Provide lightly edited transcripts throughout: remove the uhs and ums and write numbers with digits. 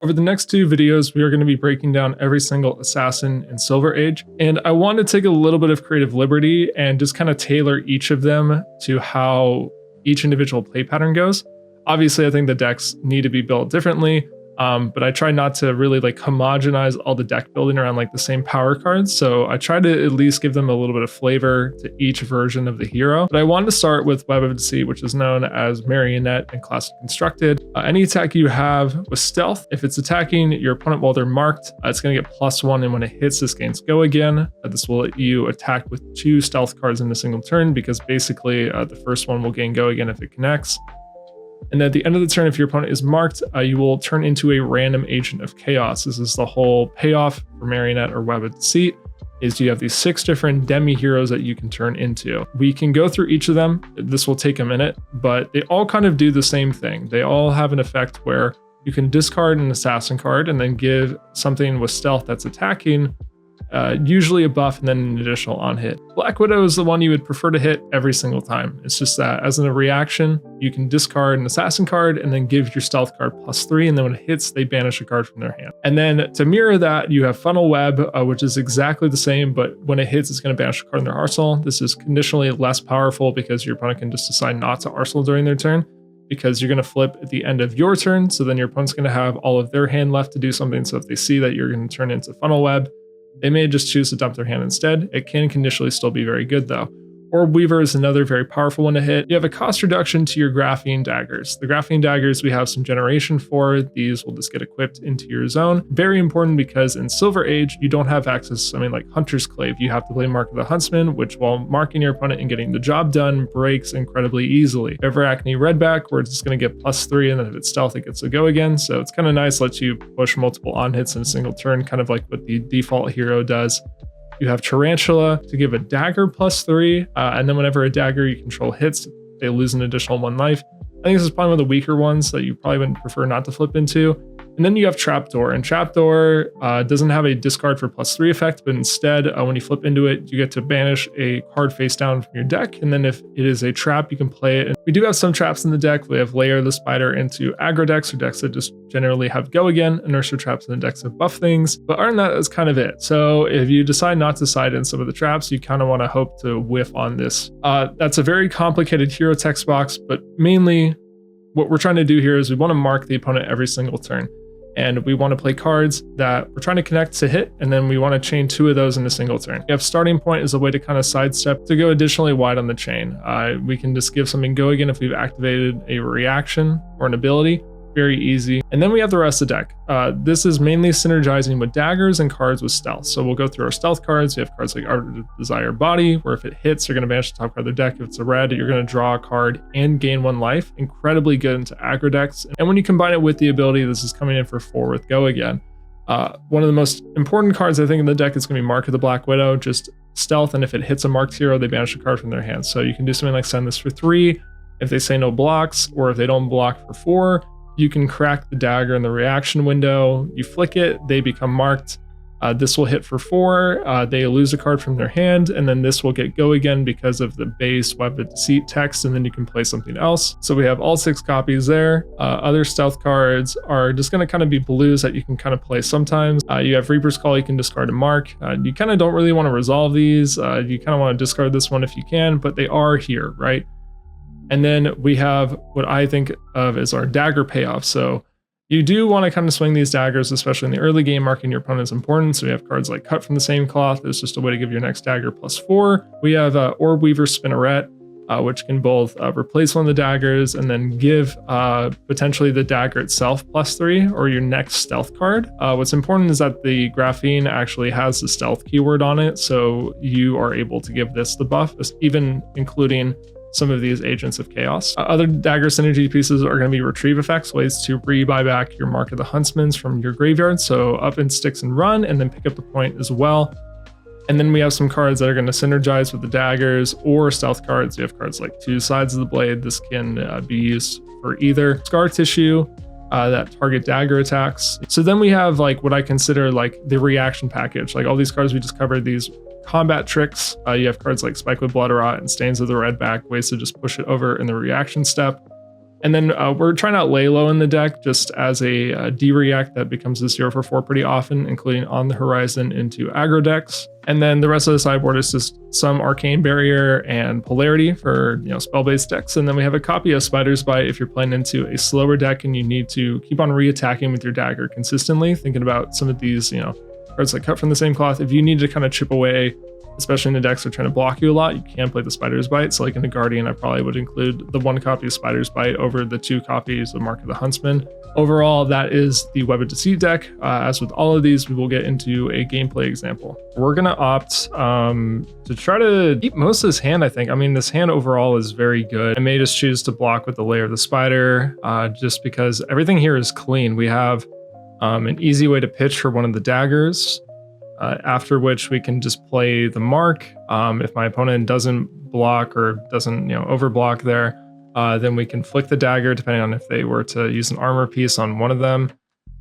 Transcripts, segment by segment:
Over the next two videos, we are going to be breaking down every single assassin in Silver Age, and I want to take a little bit of creative liberty and just kind of tailor each of them to how each individual play pattern goes. Obviously, I think the decks need to be built differently, but I try not to really like homogenize all the deck building around like the same power cards. So I try to at least give them a little bit of flavor to each version of the hero. But I wanted to start with Web of Deceit, which is known as Marionette and Classic Constructed. Any attack you have with Stealth, if it's attacking your opponent while they're marked, it's going to get +1, and when it hits, this gains Go Again. This will let you attack with 2 Stealth cards in a single turn, because basically the first one will gain Go Again if it connects. And at the end of the turn, if your opponent is marked, you will turn into a random agent of chaos. This is the whole payoff for Marionette or Web of Deceit, is you have these 6 different demi-heroes that you can turn into. We can go through each of them. This will take a minute, but they all kind of do the same thing. They all have an effect where you can discard an assassin card and then give something with stealth that's attacking usually a buff and then an additional on hit. Black Widow is the one you would prefer to hit every single time. It's just that as a reaction, you can discard an assassin card and then give your stealth card +3, and then when it hits, they banish a card from their hand. And then to mirror that, you have Funnel Web, which is exactly the same, but when it hits, it's going to banish a card in their arsenal. This is conditionally less powerful because your opponent can just decide not to arsenal during their turn, because you're going to flip at the end of your turn, so then your opponent's going to have all of their hand left to do something. So if they see that you're going to turn into Funnel Web, they may just choose to dump their hand instead. It can conditionally still be very good though. Orb Weaver is another very powerful one to hit. You have a cost reduction to your Graphene Daggers. The Graphene Daggers we have some generation for. These will just get equipped into your zone. Very important because in Silver Age, you don't have access to something like Hunter's Clave. You have to play Mark of the Huntsman, which while marking your opponent and getting the job done, breaks incredibly easily. You have Arakni Redback, where it's just going to get +3, and then if it's stealth, it gets a Go Again. So it's kind of nice, lets you push multiple on hits in a single turn, kind of like what the default hero does. You have Tarantula to give a dagger +3, and then whenever a dagger you control hits, they lose an additional 1 life. I think this is probably one of the weaker ones that you probably would prefer not to flip into. And then you have Trapdoor, and Trapdoor doesn't have a discard for +3 effect, but instead, when you flip into it, you get to banish a card face down from your deck, and then if it is a trap, you can play it. And we do have some traps in the deck. We have Layer the Spider into aggro decks, or decks that just generally have Go Again, and Nurture traps in the decks that buff things. But other than that, that's kind of it. So if you decide not to side in some of the traps, you kind of want to hope to whiff on this. That's a very complicated hero text box, but mainly what we're trying to do here is we want to mark the opponent every single turn. And we want to play cards that we're trying to connect to hit, and then we want to chain 2 of those in a single turn. We have Starting Point as a way to kind of sidestep to go additionally wide on the chain. We can just give something Go Again if we've activated a reaction or an ability. Very easy. And then we have the rest of the deck. This is mainly synergizing with daggers and cards with stealth. So we'll go through our stealth cards. We have cards like Art of Desire Body, where if it hits, you're going to banish the top card of the deck. If it's a red, you're going to draw a card and gain 1 life. Incredibly good into aggro decks. And when you combine it with the ability, this is coming in for 4 with Go Again. One of the most important cards I think in the deck is going to be Mark of the Black Widow, just stealth. And if it hits a marked hero, they banish a card from their hand. So you can do something like send this for 3. If they say no blocks, or if they don't block for 4, you can crack the dagger in the reaction window. You flick it, they become marked. This will hit for 4. They lose a card from their hand, and then this will get Go Again because of the base Web of Deceit text, and then you can play something else. So we have all 6 copies there. Other stealth cards are just going to kind of be blues that you can kind of play sometimes. You have Reaper's Call, you can discard a mark. You kind of don't really want to resolve these. You kind of want to discard this one if you can, but they are here, right? And then we have what I think of as our dagger payoff. So you do want to kind of swing these daggers, especially in the early game. Marking your opponent is important. So we have cards like Cut from the Same Cloth. It's just a way to give your next dagger +4. We have Orb Weaver Spinneret, which can both replace one of the daggers and then give potentially the dagger itself +3 or your next stealth card. What's important is that the Graphene actually has the stealth keyword on it. So you are able to give this the buff, even including some of these agents of chaos. Other dagger synergy pieces are going to be retrieve effects, ways to re-buy back your Mark of the Huntsmans from your graveyard. So up in sticks and run, and then pick up the point as well. And then we have some cards that are going to synergize with the daggers or stealth cards. We have cards like 2 Sides of the Blade. This can be used for either Scar Tissue, that target dagger attacks. So then we have like what I consider like the reaction package. Like all these cards we just covered, these combat tricks. You have cards like Spike with Blood Rot and Stains of the Redback, ways to just push it over in the reaction step. And then we're trying out lay low in the deck just as a D-react that becomes a 0 for 4 pretty often, including on the horizon into aggro decks. And then the rest of the sideboard is just some Arcane Barrier and Polarity for spell-based decks. And then we have a copy of Spider's Bite if you're playing into a slower deck and you need to keep on re-attacking with your dagger consistently. Thinking about some of these, cards like Cut from the Same Cloth. If you need to kind of chip away, especially in the decks that are trying to block you a lot, you can play the Spider's Bite. So like in the Guardian, I probably would include the 1 copy of Spider's Bite over the 2 copies of Mark of the Huntsman. Overall, that is the Web of Deceit deck. As with all of these, we will get into a gameplay example. We're going to opt to try to keep most of this hand, I think. I mean, this hand overall is very good. I may just choose to block with the Lair of the Spider, just because everything here is clean. We have an easy way to pitch for one of the daggers, after which we can just play the mark. If my opponent doesn't block or doesn't overblock there, then we can flick the dagger depending on if they were to use an armor piece on one of them.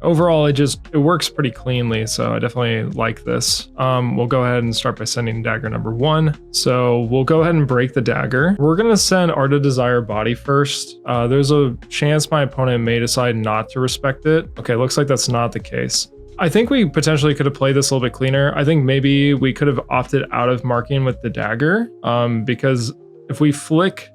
Overall, it works pretty cleanly, so I definitely like this. We'll go ahead and start by sending dagger number 1. So we'll go ahead and break the dagger. We're going to send Art of Desire body first. There's a chance my opponent may decide not to respect it. Okay, looks like that's not the case. I think we potentially could have played this a little bit cleaner. I think maybe we could have opted out of marking with the dagger, because if we flick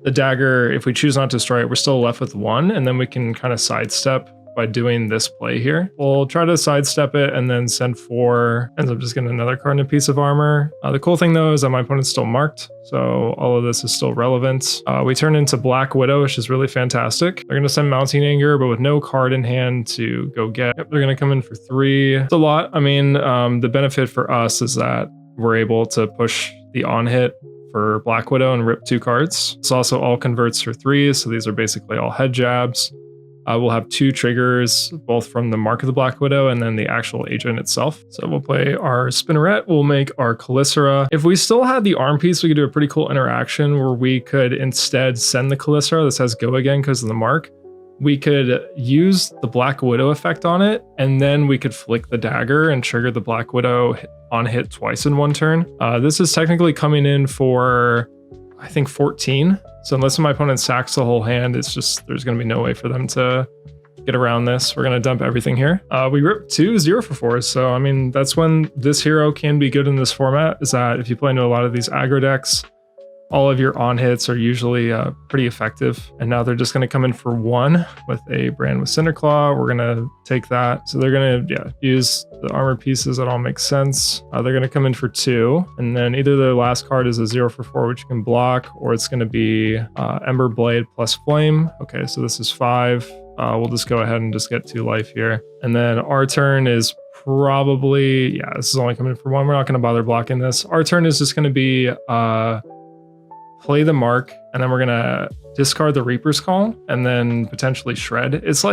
the dagger, if we choose not to destroy it, we're still left with 1, and then we can kind of sidestep by doing this play here. We'll try to sidestep it and then send 4, ends up just getting another card and a piece of armor. The cool thing though is that my opponent's still marked, so all of this is still relevant. We turn into Black Widow, which is really fantastic. They're going to send Mounting Anger, but with no card in hand to go get. Yep, they're going to come in for 3. It's a lot. I mean, the benefit for us is that we're able to push the on hit for Black Widow and rip 2 cards. This also all converts for 3, so these are basically all head jabs. We'll have 2 triggers, both from the Mark of the Black Widow and then the actual agent itself. So we'll play our Spinneret, we'll make our Calicera. If we still had the arm piece, we could do a pretty cool interaction where we could instead send the Calicera. This has go again because of the mark. We could use the Black Widow effect on it, and then we could flick the dagger and trigger the Black Widow on hit twice in 1 turn. This is technically coming in for, I think, 14. So unless my opponent sacks the whole hand, it's just, there's going to be no way for them to get around this. We're going to dump everything here. We rip 2 0 for 4s. So, I mean, that's when this hero can be good in this format, is that if you play into a lot of these aggro decks, all of your on hits are usually pretty effective. And now they're just going to come in for 1 with a Brand with Cinderclaw. We're going to take that. So they're going to use the armor pieces. That all makes sense. They're going to come in for 2. And then either their last card is a 0 for 4, which you can block, or it's going to be Ember Blade plus Flame. Okay, so this is 5. We'll just go ahead and just get 2 life here. And then our turn is probably, this is only coming in for 1. We're not going to bother blocking this. Our turn is just going to be play the mark, and then we're gonna discard the Reaper's Call and then potentially shred. It's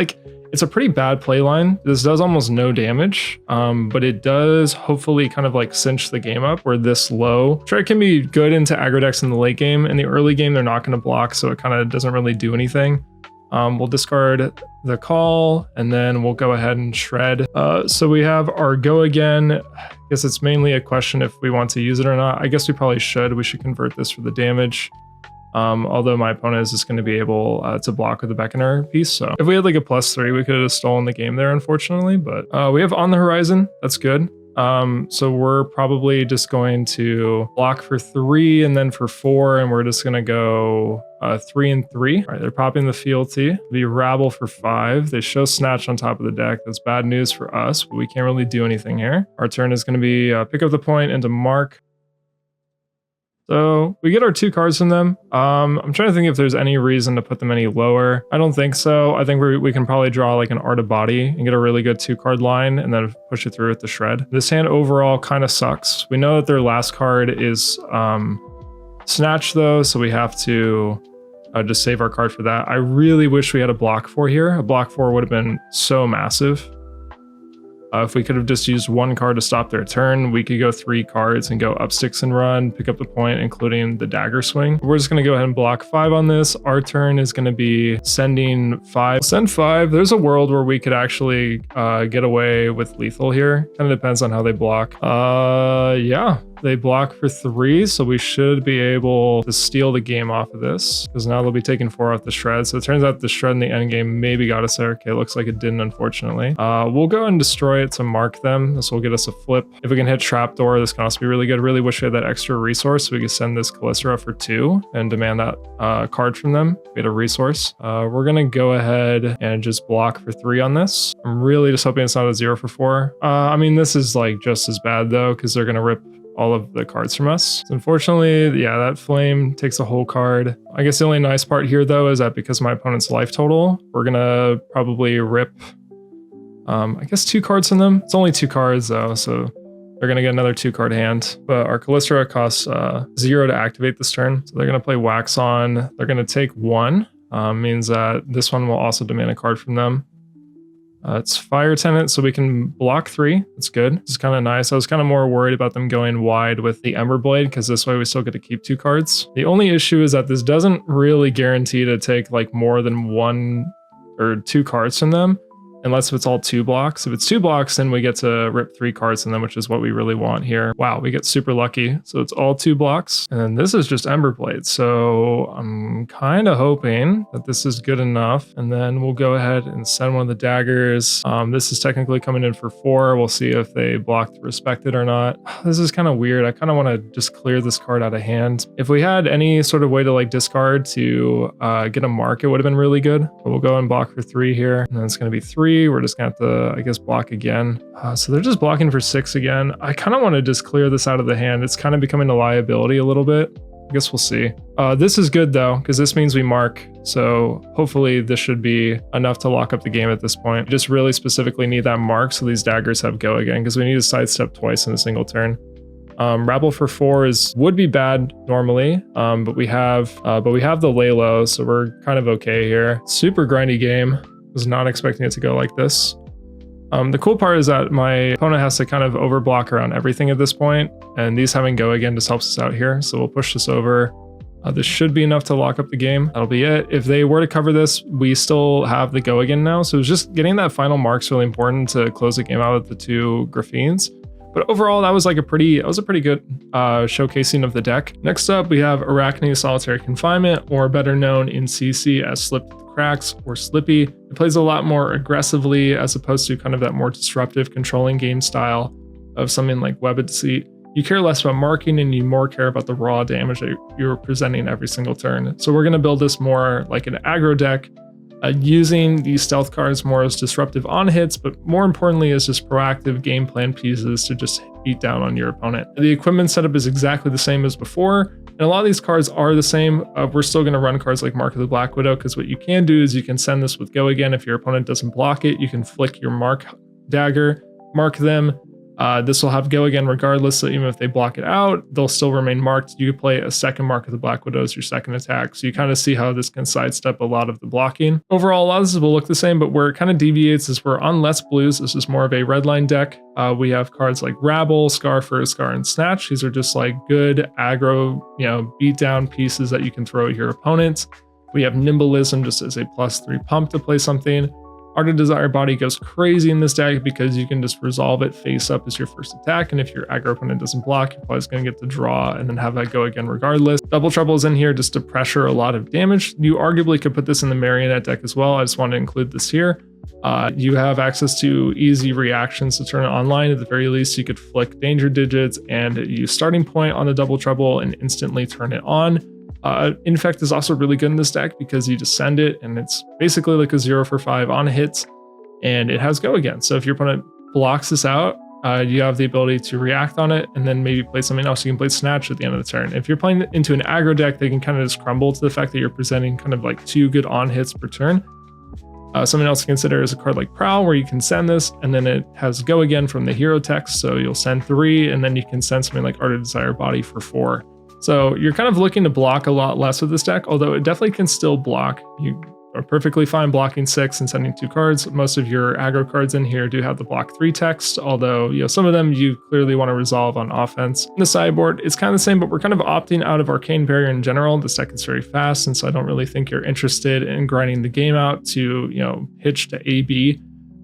a pretty bad play line. This does almost no damage, but it does hopefully kind of like cinch the game up. We're this low. Shred can be good into aggro decks in the late game. In the early game, they're not gonna block, so it kind of doesn't really do anything. We'll discard the call, and then we'll go ahead and shred. So we have our go again. I guess it's mainly a question if we want to use it or not. I guess we probably should. We should convert this for the damage. Although my opponent is just going to be able to block with the Beckoner piece. So if we had like a +3, we could have stolen the game there, unfortunately. But we have On the Horizon. That's good. So we're probably just going to block for 3 and then for 4, and we're just going to go 3 and 3. All right, they're popping the fealty. Be Rabble for 5. They show Snatch on top of the deck. That's bad news for us, but we can't really do anything here. Our turn is going to be pick up the point into Mark. So we get our 2 cards from them. I'm trying to think if there's any reason to put them any lower. I don't think so. I think we can probably draw like an Art of Body and get a really good 2-card line and then push it through with the shred. This hand overall kind of sucks. We know that their last card is Snatch though, so we have to just save our card for that. I really wish we had a block 4 here. A block 4 would have been so massive. If we could have just used 1 card to stop their turn, we could go 3 cards and go up 6 and run, pick up the point, including the dagger swing. We're just going to go ahead and block 5 on this. Our turn is going to be sending 5. Send 5. There's a world where we could actually get away with lethal here. Kind of depends on how they block. Yeah. They block for 3, so we should be able to steal the game off of this, because now they'll be taking 4 off the shred. So it turns out the shred in the end game maybe got us there. Okay, looks like it didn't, unfortunately. We'll go and destroy it to mark them. This will get us a flip. If we can hit trapdoor, this can also be really good. Really wish we had that extra resource so we could send this Calycera for 2 and demand that card from them. We had a resource. We're gonna go ahead and just block for 3 on this. I'm really just hoping it's not a 0 for 4. I mean, this is like just as bad though, because they're gonna rip all of the cards from us. So unfortunately, yeah, that flame takes a whole card. I guess the only nice part here though is that because of my opponent's life total, we're gonna probably rip, I guess 2 cards from them. It's only 2 cards though, so they're gonna get another 2 card hand. But our Calycera costs 0 to activate this turn. So they're gonna play Wax On. They're gonna take 1, means that this one will also demand a card from them. It's Fire Tenant, so we can block 3. That's good. It's kind of nice. I was kind of more worried about them going wide with the Ember Blade, because this way we still get to keep 2 cards. The only issue is that this doesn't really guarantee to take like more than 1 or 2 cards from them, unless it's all 2 blocks. If it's 2 blocks, then we get to rip 3 cards from them, which is what we really want here. Wow, we get super lucky. So it's all 2 blocks. And then this is just Ember Blade. So I'm kind of hoping that this is good enough. And then we'll go ahead and send one of the daggers. This is technically coming in for 4. We'll see if they block the Respected or not. This is kind of weird. I kind of want to just clear this card out of hand. If we had any sort of way to like discard to get a mark, it would have been really good. But we'll go and block for 3 here. And then it's going to be 3. We're just gonna have to, I guess, block again. So they're just blocking for 6 again. I kind of want to just clear this out of the hand. It's kind of becoming a liability a little bit. I guess we'll see. This is good though, because this means we mark. So hopefully this should be enough to lock up the game at this point. We just really specifically need that mark so these daggers have go again, because we need to sidestep twice in a single turn. Rabble for 4 would be bad normally, but we have the lay low, so we're kind of okay here. Super grindy game. Was not expecting it to go like this. The cool part is that my opponent has to kind of overblock around everything at this point, and these having go again just helps us out here. So we'll push this over. This should be enough to lock up the game. That'll be it. If they were to cover this, we still have the go again now. So it's just getting that final mark's really important to close the game out with the 2 Graphines. But overall, that was a pretty good showcasing of the deck. Next up, we have Arakni Solitary Confinement, or better known in CC as Slipped Cracks or Slippy. It plays a lot more aggressively as opposed to kind of that more disruptive controlling game style of something like Web of Deceit. You care less about marking and you more care about the raw damage that you're presenting every single turn. So we're going to build this more like an aggro deck, using these stealth cards more as disruptive on hits, but more importantly as just proactive game plan pieces to just beat down on your opponent. The equipment setup is exactly the same as before, and a lot of these cards are the same. We're still going to run cards like Mark of the Black Widow, because what you can do is you can send this with go again. If your opponent doesn't block it, you can flick your mark dagger, mark them. This will have go again regardless, so even if they block it out, they'll still remain marked. You could play a second Mark of the Black Widow as your second attack, so you kind of see how this can sidestep a lot of the blocking. Overall, a lot of this will look the same, but where it kind of deviates is we're on less blues. This is more of a red line deck. We have cards like Rabble, Scar for Scar, and Snatch. These are just like good aggro, beat down pieces that you can throw at your opponent. We have Nimbleism just as a +3 pump to play something. Ardent Desire Body goes crazy in this deck because you can just resolve it face up as your first attack, and if your aggro opponent doesn't block, you're probably going to get the draw and then have that go again regardless. Double Trouble is in here just to pressure a lot of damage. You arguably could put this in the Marionette deck as well. I just want to include this here. You have access to easy reactions to turn it online. At the very least, you could flick Danger Digits and use Starting Point on the Double Trouble and instantly turn it on. Infect is also really good in this deck because you just send it and it's basically like a 0 for 5 on hits, and it has go again. So if your opponent blocks this out, you have the ability to react on it and then maybe play something else. You can play Snatch at the end of the turn. If you're playing into an aggro deck, they can kind of just crumble to the fact that you're presenting kind of like 2 good on hits per turn. Something else to consider is a card like Prowl, where you can send this and then it has go again from the hero text. So you'll send 3 and then you can send something like Ardent Desire Body for 4. So you're kind of looking to block a lot less with this deck, although it definitely can still block. You are perfectly fine blocking 6 and sending 2 cards. Most of your aggro cards in here do have the block 3 text, although some of them you clearly want to resolve on offense. In the sideboard, it's kind of the same, but we're kind of opting out of Arcane Barrier in general. This deck is very fast, and so I don't really think you're interested in grinding the game out to hitch to AB.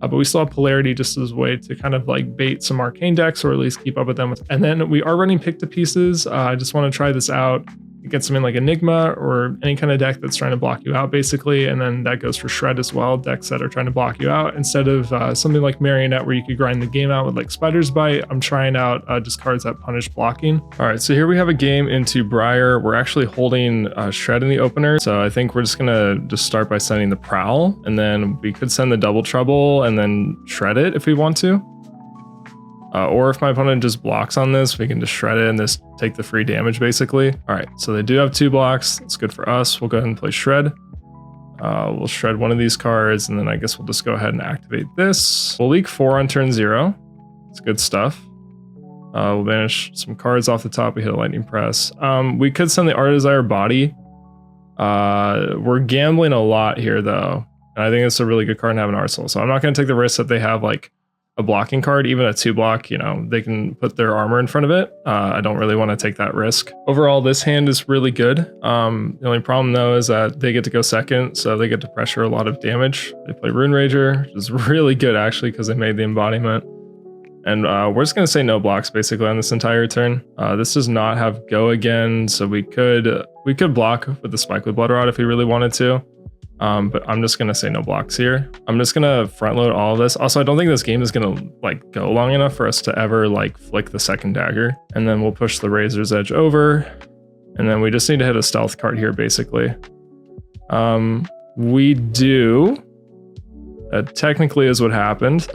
but we still have Polarity just as a way to kind of like bait some arcane decks or at least keep up with them. And then we are running pick to pieces. I just want to try this out. Get something like Enigma or any kind of deck that's trying to block you out basically, and then that goes for Shred as well, decks that are trying to block you out. Instead of something like Marionette where you could grind the game out with like Spider's Bite, I'm trying out just cards that punish blocking. All right, so here we have a game into Briar. We're actually holding Shred in the opener, so I think we're just gonna start by sending the Prowl, and then we could send the Double Trouble and then Shred it if we want to. Or if my opponent just blocks on this, we can just Shred it and just take the free damage basically. All right, so they do have 2 blocks. That's good for us. We'll go ahead and play Shred. We'll Shred one of these cards, and then I guess we'll just go ahead and activate this. We'll leak 4 on turn 0. It's good stuff. We'll banish some cards off the top. We hit a Lightning Press. We could send the Art Desire Body. We're gambling a lot here though. And I think it's a really good card to have in Arsenal. So I'm not going to take the risk that they have like a blocking card, even a 2-block, you know, they can put their armor in front of it. I don't really want to take that risk. Overall, this hand is really good. The only problem though is that they get to go second, so they get to pressure a lot of damage. They play Rune Rager, which is really good actually because they made the embodiment. And we're just going to say no blocks basically on this entire turn. This does not have go again, so we could block with the Spike with Blood Rod if we really wanted to. But I'm just gonna say no blocks here. I'm just gonna front load all of this. Also, I don't think this game is gonna like go long enough for us to ever like flick the second dagger. And then we'll push the Razor's Edge over. And then we just need to hit a stealth card here, basically. We do. That technically is what happened.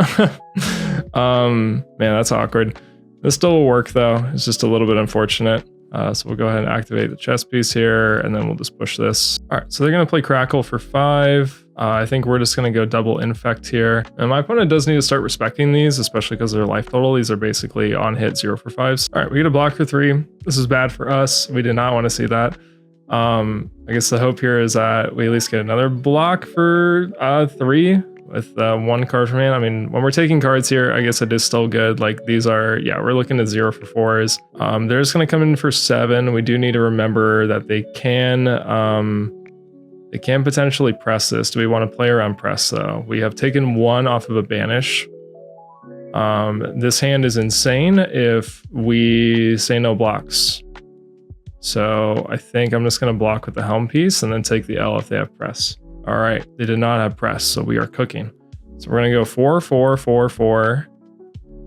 Man, that's awkward. This still will work though. It's just a little bit unfortunate. So we'll go ahead and activate the chess piece here, and then we'll just push this. All right, so they're going to play Crackle for 5. I think we're just going to go double Infect here. And my opponent does need to start respecting these, especially because of their life total. These are basically on hit 0 for 5s. All right, we get a block for 3. This is bad for us. We did not want to see that. I guess the hope here is that we at least get another block for 3. With 1 card from hand. I mean, when we're taking cards here, I guess it is still good. Like these are, yeah, we're looking at 0 for 4s. They're just going to come in for 7. We do need to remember that they can potentially press this. Do we want to play around press though? We have taken 1 off of a banish. This hand is insane if we say no blocks. So I think I'm just going to block with the Helm piece and then take the L if they have press. All right, they did not have press, so we are cooking. So we're gonna go 4, 4, 4, 4.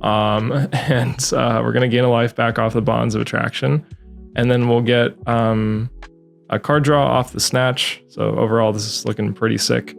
And we're gonna gain a life back off the Bonds of Attraction. And then we'll get a card draw off the Snatch. So overall, this is looking pretty sick.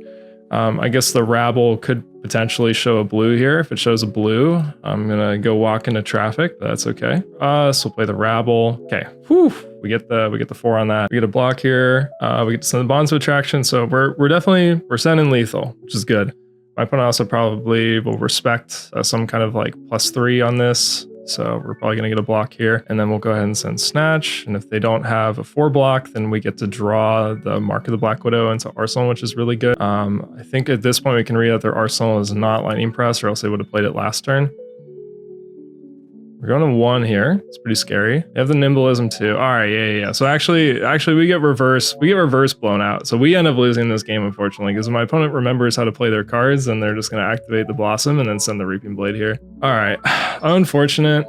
I guess the Rabble could potentially show a blue here. If it shows a blue, I'm gonna go walk into traffic, but that's okay. So we'll play the Rabble. Okay, whew, we get the 4 on that. We get a block here. We get to send the Bonds of Attraction. So we're sending lethal, which is good. My opponent also probably will respect some kind of like +3 on this. So we're probably going to get a block here, and then we'll go ahead and send Snatch. And if they don't have a 4 block, then we get to draw the Mark of the Black Widow into Arsenal, which is really good. I think at this point we can read that their Arsenal is not Lightning Press, or else they would have played it last turn. We're going to 1 here. It's pretty scary. They have the Nimblism too. All right, yeah. So actually we get reverse blown out. So we end up losing this game, unfortunately, because my opponent remembers how to play their cards, and they're just going to activate the Blossom and then send the Reaping Blade here. All right, unfortunate.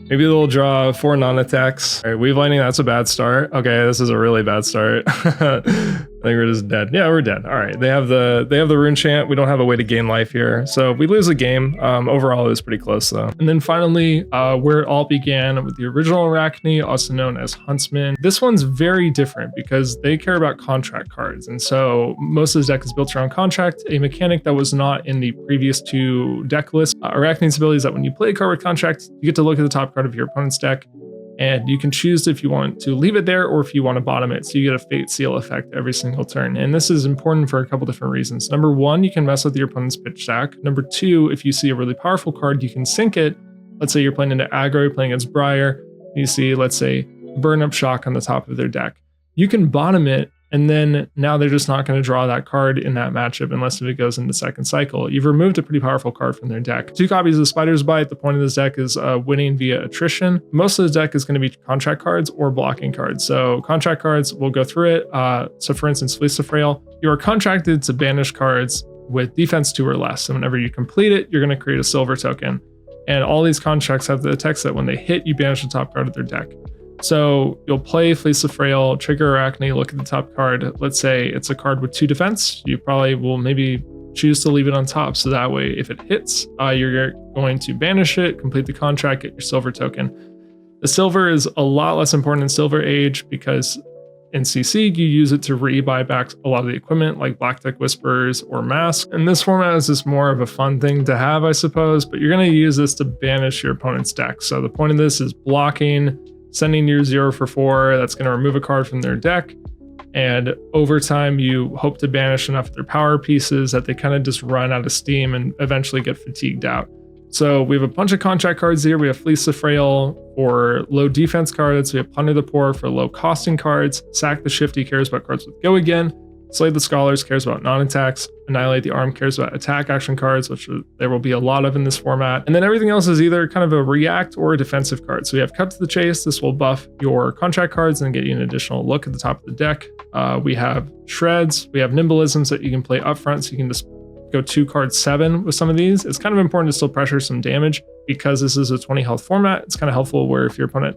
Maybe they'll draw 4 non-attacks. All right, Weave Lightning, that's a bad start. Okay, this is a really bad start. I think we're just dead. Yeah, we're dead. All right, they have the Rune Chant. We don't have a way to gain life here, so we lose a game. Overall, it was pretty close though. And then finally, where it all began with the original Arakni, also known as Huntsman. This one's very different because they care about contract cards, and so most of this deck is built around contract, a mechanic that was not in the previous 2 deck lists. Arakni's ability is that when you play a card with contract, you get to look at the top card of your opponent's deck, and you can choose if you want to leave it there or if you want to bottom it. So you get a Fate Seal effect every single turn. And this is important for a couple different reasons. Number 1, you can mess with your opponent's pitch stack. Number 2, if you see a really powerful card, you can sink it. Let's say you're playing into aggro, you're playing against Briar. You see, let's say, Burn Up Shock on the top of their deck. You can bottom it, and then now they're just not going to draw that card in that matchup unless if it goes into second cycle. You've removed a pretty powerful card from their deck. 2 copies of Spider's Bite. The point of this deck is winning via attrition. Most of the deck is going to be contract cards or blocking cards. So contract cards, we'll go through it. So for instance, Fleece of Frail, you are contracted to banish cards with defense 2 or less. And whenever you complete it, you're going to create a silver token. And all these constructs have the text that when they hit, you banish the top card of their deck. So you'll play Fleece the Frail, trigger Arakni, look at the top card. Let's say it's a card with 2 defense. You probably will maybe choose to leave it on top. So that way, if it hits, you're going to banish it, complete the contract, get your silver token. The silver is a lot less important in Silver Age because in CC, you use it to rebuy back a lot of the equipment like Black Deck Whisperers or Mask. And this format is just more of a fun thing to have, I suppose, but you're going to use this to banish your opponent's deck. So the point of this is blocking, sending your 0 for 4. That's going to remove a card from their deck. And over time, you hope to banish enough of their power pieces that they kind of just run out of steam and eventually get fatigued out. So we have a bunch of contract cards here. We have Fleece the Frail for low defense cards. We have Plunder the Poor for low costing cards. Sack the Shifty cares about cards with Go Again. Slay the Scholars cares about non-attacks. Annihilate the Arm cares about attack action cards, which there will be a lot of in this format. And then everything else is either kind of a react or a defensive card. So we have Cut to the Chase. This will buff your contract cards and get you an additional look at the top of the deck. We have Shreds. We have Nimbleisms that you can play up front, so you can just go 2 cards 7 with some of these. It's kind of important to still pressure some damage because this is a 20 health format. It's kind of helpful where if your opponent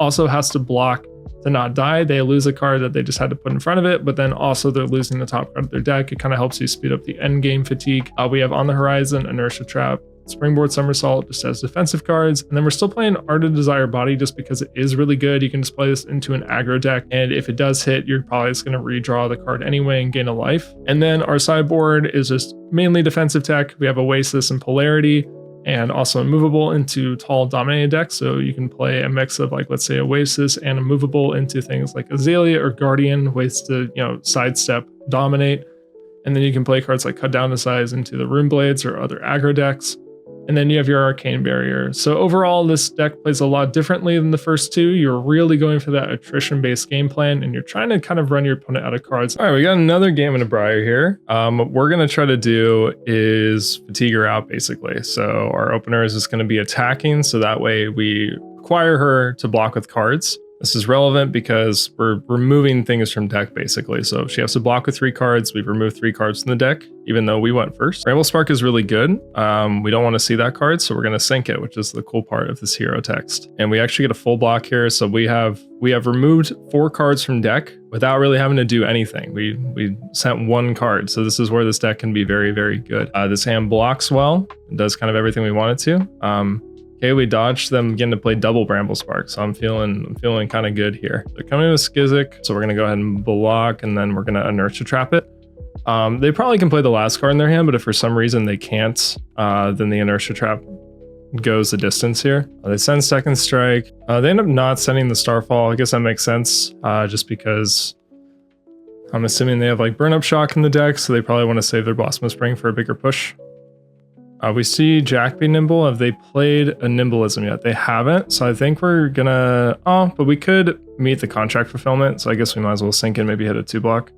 also has to block to not die, they lose a card that they just had to put in front of it, but then also they're losing the top card of their deck. It kind of helps you speed up the end game fatigue. We have On the Horizon, Inertia Trap, Springboard Somersault just as defensive cards. And then we're still playing Art of Desire Body just because it is really good. You can just play this into an aggro deck. And if it does hit, you're probably just going to redraw the card anyway and gain a life. And then our sideboard is just mainly defensive tech. We have Oasis and Polarity and also Immovable into tall dominated decks. So you can play a mix of like, let's say Oasis and Immovable into things like Azalea or Guardian, ways to, sidestep, dominate. And then you can play cards like Cut Down to Size into the Rune Blades or other aggro decks. And then you have your Arcane Barrier. So overall, this deck plays a lot differently than the first 2. You're really going for that attrition-based game plan, and you're trying to kind of run your opponent out of cards. All right, we got another game in a Briar here. What we're going to try to do is fatigue her out, basically. So our opener is just going to be attacking, so that way we require her to block with cards. This is relevant because we're removing things from deck, basically. So if she has to block with 3 cards, we've removed 3 cards from the deck, even though we went first. Bramble Spark is really good. We don't want to see that card, so we're going to sink it, which is the cool part of this hero text. And we actually get a full block here. So we have removed 4 cards from deck without really having to do anything. We sent 1 card. So this is where this deck can be very, very good. This hand blocks well. It does kind of everything we want it to. Okay, we dodged them getting to play double Bramble Spark, so I'm feeling kind of good here. They're coming with Skizzik, so we're gonna go ahead and block, and then we're gonna Inertia Trap it. They probably can play the last card in their hand, but if for some reason they can't, then the Inertia Trap goes the distance here. They send Second Strike. They end up not sending the Starfall. I guess that makes sense, just because I'm assuming they have like Burn Up Shock in the deck, so they probably want to save their Blossom of Spring for a bigger push. We see Jack be nimble. Have they played a Nimbleism yet? They haven't, so I think we're gonna... but we could meet the contract fulfillment, so I guess we might as well sink in, maybe hit a 2-block.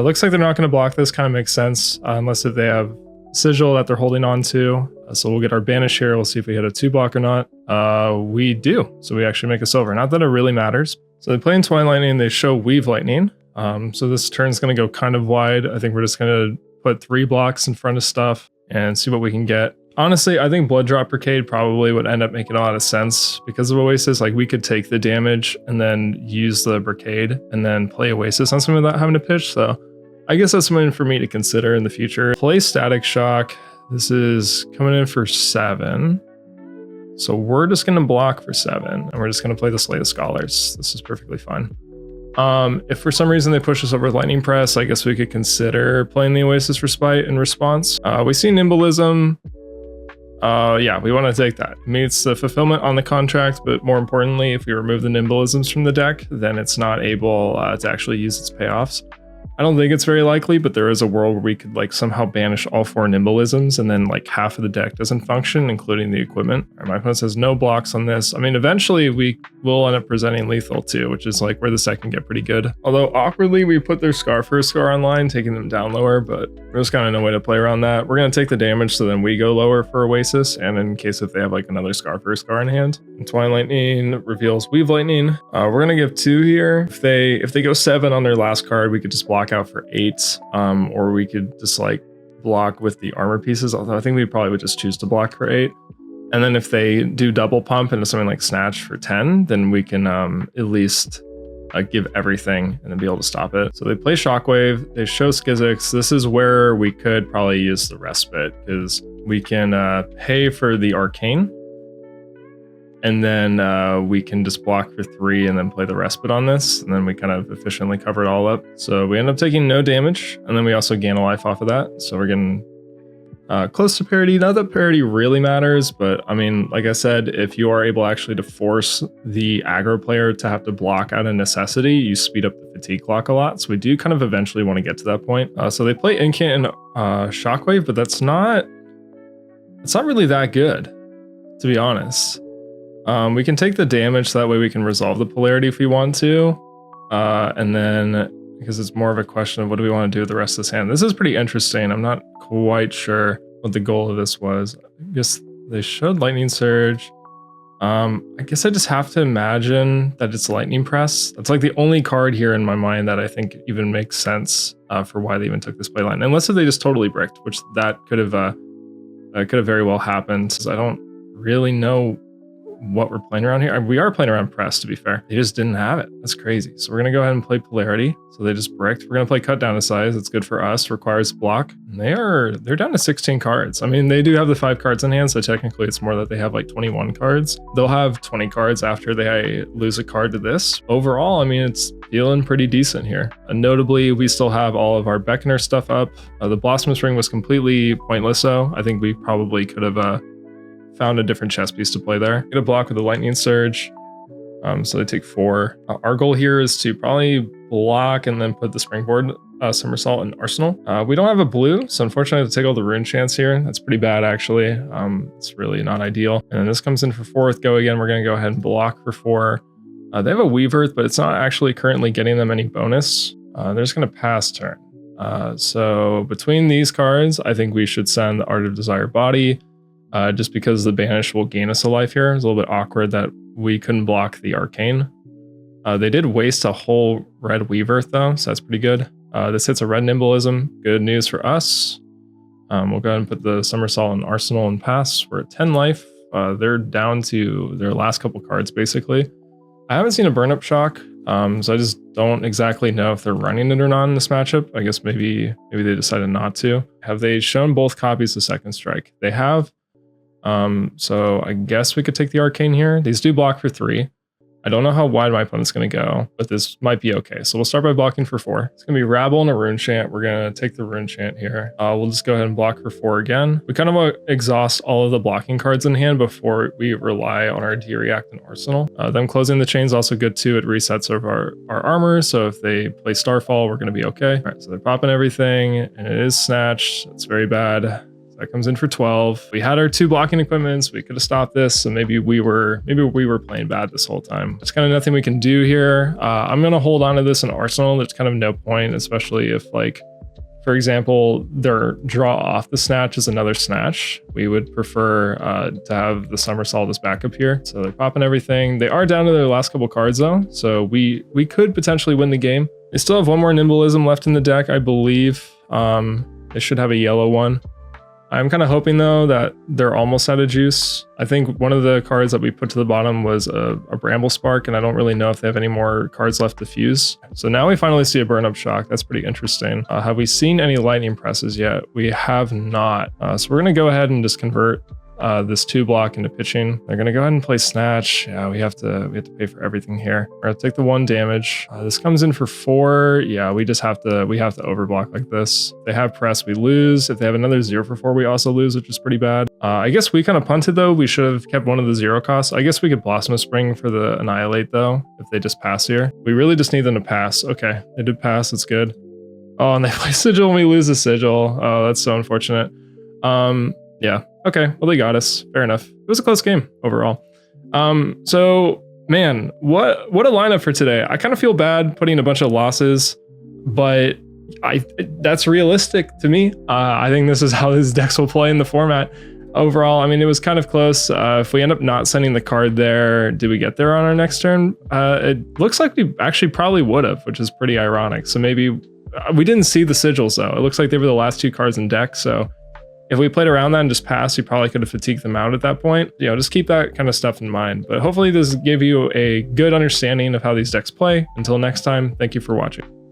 Looks like they're not gonna block this, kind of makes sense, unless if they have Sigil that they're holding on to. So we'll get our Banish here, we'll see if we hit a 2-block or not. We do, so we actually make a silver. Not that it really matters. So they play in Twine Lightning, they show Weave Lightning. So this turn's gonna go kind of wide. I think we're just gonna put 3 blocks in front of stuff and see what we can get. Honestly, I think Blood Drop Brigade probably would end up making a lot of sense because of Oasis. Like, we could take the damage and then use the Brigade and then play Oasis on something without having to pitch. So I guess that's something for me to consider in the future. Play Static Shock. This is coming in for 7. So we're just going to block for 7 and we're just going to play the Slay the Scholars. This is perfectly fine. If for some reason they push us over with Lightning Press, I guess we could consider playing the Oasis Respite in response. We see Nimbleism. Yeah, we want to take that. It meets the fulfillment on the contract, but more importantly, if we remove the Nimbleisms from the deck, then it's not able to actually use its payoffs. I don't think it's very likely, but there is a world where we could like somehow banish all 4 Nimbleisms and then like half of the deck doesn't function, including the equipment. Right, my opponent says no blocks on this. I mean, eventually we will end up presenting lethal too, which is like where the set can get pretty good. Although awkwardly we put their Scar for a Scar online, taking them down lower, but there's kind of no way to play around that. We're going to take the damage, so then we go lower for Oasis, and in case if they have like another Scar for a Scar in hand. And Twine Lightning reveals Weave Lightning. We're going to give 2 here. If they go 7 on their last card, we could just block out for 8, or we could just like block with the armor pieces, although I think we probably would just choose to block for 8. And then if they do double pump into something like Snatch for 10, then we can at least give everything and then be able to stop it. So they play Shockwave, they show Skizix. This is where we could probably use the Respite, because we can pay for the Arcane, and then we can just block for 3 and then play the Respite on this, and then we kind of efficiently cover it all up. So we end up taking no damage, and then we also gain a life off of that. So we're getting close to parity. Not that parity really matters, but I mean, like I said, if you are able actually to force the aggro player to have to block out of necessity, you speed up the fatigue clock a lot. So we do kind of eventually want to get to that point. So they play Incant and Shockwave, but it's not really that good, to be honest. We can take the damage, so that way we can resolve the polarity if we want to. And then, because it's more of a question of what do we want to do with the rest of this hand. This is pretty interesting. I'm not quite sure what the goal of this was. I guess they showed Lightning Surge. I guess I just have to imagine that it's Lightning Press. That's like the only card here in my mind that I think even makes sense for why they even took this playline. Unless if they just totally bricked, which that could have very well happened. I don't really know what we're playing around here. We are playing around Press, to be fair. They just didn't have it. That's crazy. So we're going to go ahead and play Polarity. So they just bricked. We're going to play Cut Down to Size. It's good for us. Requires block. And they're down to 16 cards. I mean, they do have the 5 cards in hand, so technically it's more that they have like 21 cards. They'll have 20 cards after they lose a card to this. Overall, I mean, it's feeling pretty decent here. Notably, we still have all of our Beckoner stuff up. The Blossom Ring was completely pointless, though. I think we probably could have found a different chess piece to play there. Get a block with the Lightning Surge. So they take 4. Our goal here is to probably block and then put the Springboard Somersault in Arsenal. We don't have a blue, so unfortunately I have to take all the Rune Chants here. That's pretty bad, actually. It's really not ideal. And then this comes in for 4th go again. We're going to go ahead and block for 4. They have a Weave Earth, but it's not actually currently getting them any bonus. They're just going to pass turn. So between these cards, I think we should send the Art of Desire Body. Just because the Banish will gain us a life here. It's a little bit awkward that we couldn't block the Arcane. They did waste a whole red Weave Earth though, so that's pretty good. This hits a red Nimbleism. Good news for us. We'll go ahead and put the Somersault in Arsenal and pass. We're at 10 life. They're down to their last couple cards basically. I haven't seen a Burn Up Shock, so I just don't exactly know if they're running it or not in this matchup. I guess maybe they decided not to. Have they shown both copies of Second Strike? They have. So I guess we could take the Arcane here. These do block for 3. I don't know how wide my opponent's going to go, but this might be okay. So we'll start by blocking for 4. It's going to be Rabble and a Rune Chant. We're going to take the Rune Chant here. We'll just go ahead and block for 4 again. We kind of exhaust all of the blocking cards in hand before we rely on our D-React and Arsenal. Them closing the chain is also good too. It resets our armor. So if they play Starfall, we're going to be okay. All right, so they're popping everything and it is Snatch. That's very bad. That comes in for 12. We had our 2 blocking equipments. We could have stopped this. So maybe we were playing bad this whole time. There's kind of nothing we can do here. I'm going to hold on to this in Arsenal. There's kind of no point, especially if, like, for example, their draw off the Snatch is another Snatch. We would prefer to have the Somersault as backup here. So they're popping everything. They are down to their last couple cards though. So we could potentially win the game. They still have 1 more Nimbleism left in the deck, I believe. They should have a yellow one. I'm kind of hoping though that they're almost out of juice. I think one of the cards that we put to the bottom was a Bramble Spark, and I don't really know if they have any more cards left to fuse. So now we finally see a Burn Up Shock. That's pretty interesting. Have we seen any Lightning Presses yet? We have not. So we're going to go ahead and just convert this 2 block into pitching. They're going to go ahead and play Snatch. Yeah, we have to pay for everything here. We're going to take the 1 damage. This comes in for 4. Yeah, we have to overblock like this. If they have press, we lose. If they have another 0 for 4, we also lose, which is pretty bad. I guess we kind of punted though. We should have kept one of the 0 costs. I guess we could Blossom Spring for the Annihilate though, if they just pass here. We really just need them to pass. Okay, they did pass. That's good. Oh, and they play Sigil and we lose the Sigil. Oh, that's so unfortunate. Yeah. Okay. Well, they got us. Fair enough. It was a close game overall. So man, what a lineup for today. I kind of feel bad putting a bunch of losses, but that's realistic to me. I think this is how these decks will play in the format. Overall, I mean, it was kind of close. If we end up not sending the card there, did we get there on our next turn? It looks like we actually probably would have, which is pretty ironic. So maybe We didn't see the sigils though. It looks like they were the last 2 cards in deck, so if we played around that and just passed, we probably could have fatigued them out at that point. You know, just keep that kind of stuff in mind. But hopefully this gave you a good understanding of how these decks play. Until next time, thank you for watching.